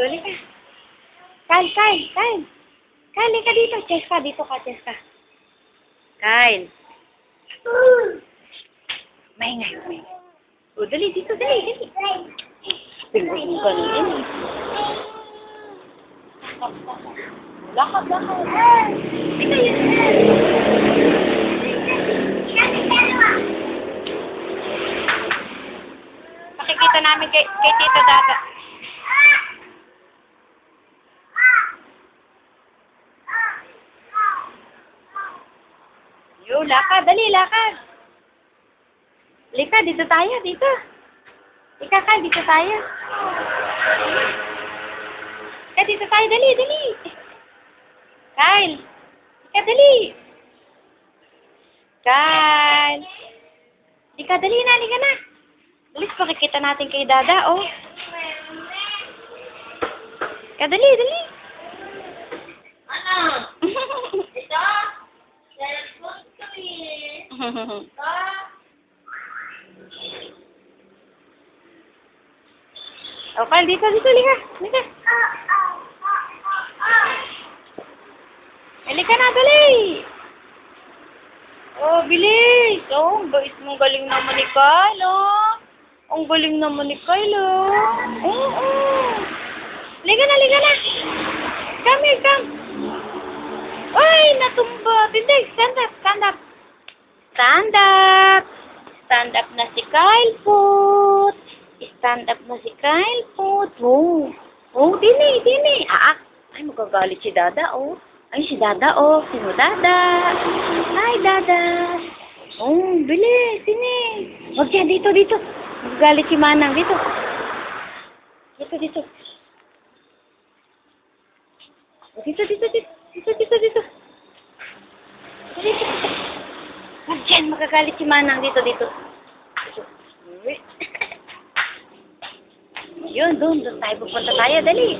Uli ka. Kyle, Kyle, Kyle. Kyle, ka dito. Cheska, dito ka, Cheska. Kyle. Maingay, maingay. O, dali, dito, dali, dali. Tingnan mo ganun. Lakad, lakad. Ito yun. Pakikita namin kay Tito Dada. Yo, lakad. Dali, lakad. Lika, dito tayo, dito. Ika, Kyle, dito tayo. Ika, dito tayo. Dali, dali. Kyle. Ika, dali. Kyle. Ika, dali na, halika na. Alis, pakikita natin kay Dada, oh. Ika, dali, dali. Ano? Ito? Cellphone ko eh. Ito? O, Kyle, dito, dito, halika. Halika. Halika na, dali. Oh, bilis. Oh, ang bait mong galing naman ni Kyle, oh. Ang galing naman ni Kyle, oh. Oo. Halika na, halika na. Come here, come. Ay, natumba. Tindig, stand up, stand up. Stand up. Stand up na si Kyle Foot. Stand up na si Kyle Foot. Oh. Oh, dini, dini. Ah, ay, magagalit si Dada, oh. Ay, si Dada, oh. Sino Dada? Hi, Dada. Oh, bilis, dini. Huwag yan, dito, dito. Magagalit si Manang, dito. Dito, dito. Dito, dito, dito. Dito, dito, dito. Dito. Huwag yan, magagalit si Manang. Dito, dito. Dito. Yun, doon tayo pupunta tayo. Dali.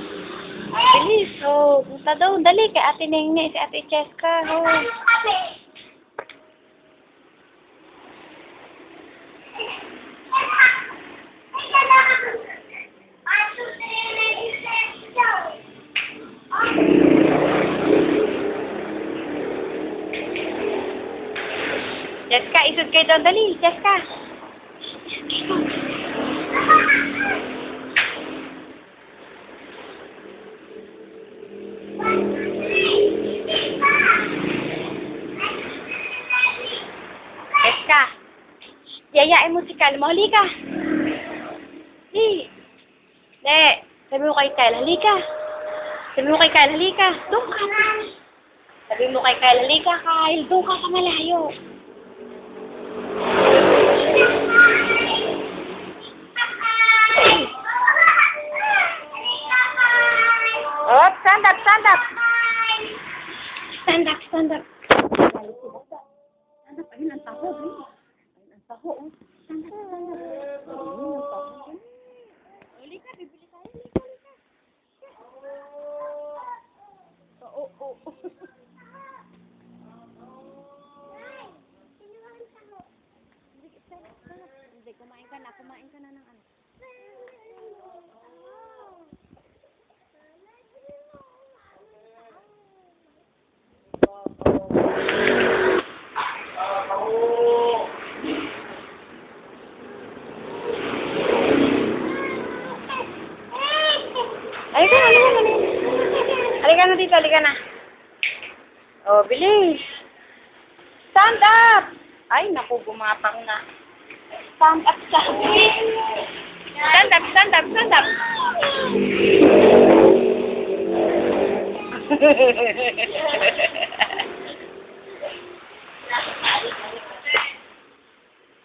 Dali. So, punta doon. Dali. Kay Ate Nene, si Ate Cheska. Oh. Cheska, isod kayo doon. Dali. Cheska. Cheska. Yayain mo si Kyle mo. Halika. Hey. De. Sabi mo kay Kyle. Halika. Sabi mo kay Kyle. Halika. Doon ka. Sabi mo kay Kyle. Halika, Kyle. Doon ka sa malayo. Oh, stand up, stand up. Stand up, stand up. Stand up, ayun ang taho. Ayun ang taho. Stand up, stand up. Ayun ang taho. Uli ka, bibili tayo. Uli ka. Oo, oo. Hindi, kumain ka na ng ano. Halika na, halika na. Halika na dito, halika na. Oh, bilis. Stand up! Ay, naku, gumapang na. Stand up, stand up. Stand up, stand up, stand up.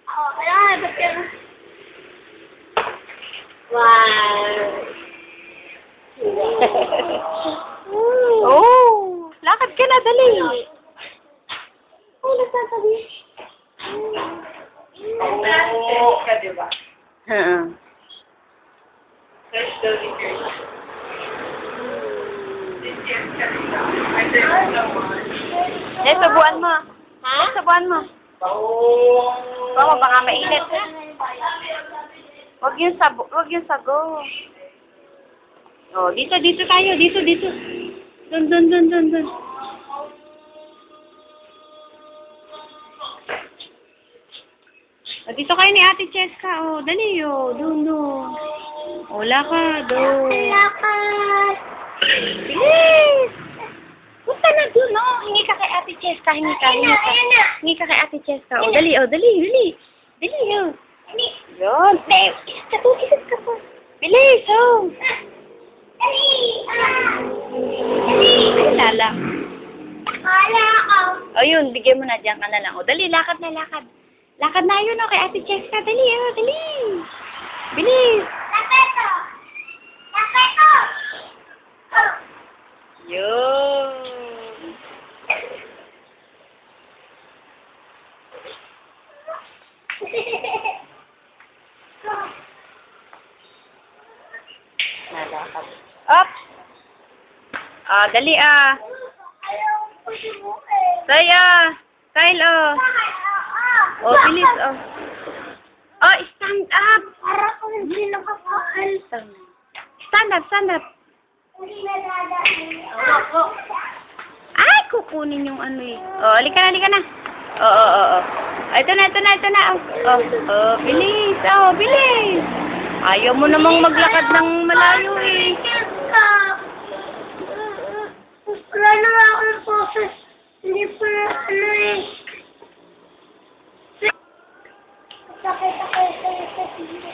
Oh, ayan, ba't ka na? Wow. Oh, lakad ka na, dali. Oh, nagsasabi. Oo. Ka, diba? There's still the Subuan mo. Ha? Subuan mo. Oo, baka mainit. Huwag yung sago. Oh, dito tayo. Dito. Doon. Oh, dito kayo ni Ate Cheska. Oh, dali. Oh, doon. Oh, lakad. Oh. Lakad. Bilis! Punta na doon, oh. Hingi ka kay Ate Cheska. Hingi ka kay Ate Cheska. Oh, dali. Dali, oh. Yun. Ikot ka po. Bilis, oh. Ay, lala. Oh, yun. Bigyan mo na. Diyan ka na lang. Oh, dali. Lakad na. Lakad na yun, oh. Kay Ate Cheska. Dali, oh. Dali. Bilis. Yun. Nalakad. Up! Dali, Saya! Kyle, Oh, bilis, Oh, stand up! Para kung hindi nakakahal. Stand up! Ay, kukunin yung ano eh. Oh, halika na. Oo. Ito na. Bilis. Bilis. Ayaw mo namang maglakad ng malayo eh. Wala naman akong focus. Hindi pa ano eh. Sakit ako sa sila.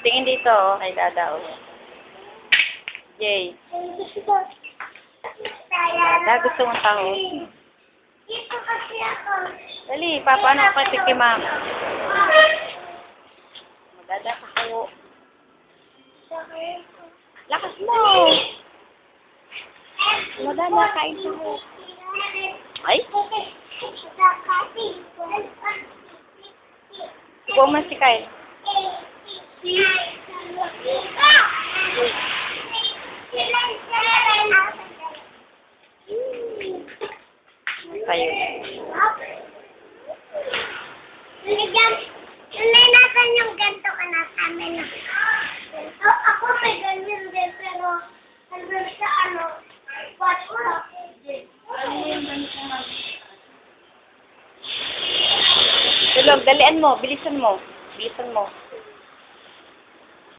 Tingin dito, oh, kay Dada, oh. Yay. Dada, gusto mong taho? Dito kasi ako. Dali, papaano ka kay Mama? Dada, taho. Lakas mo. Dada, kain taho. Ay? Buwang man si Kyle. Kayo. Nasan yung ganito ka na sa amin? Ako may ganyan din, pero hanggang sa watch up. Tulog, dalian mo, bilisan mo.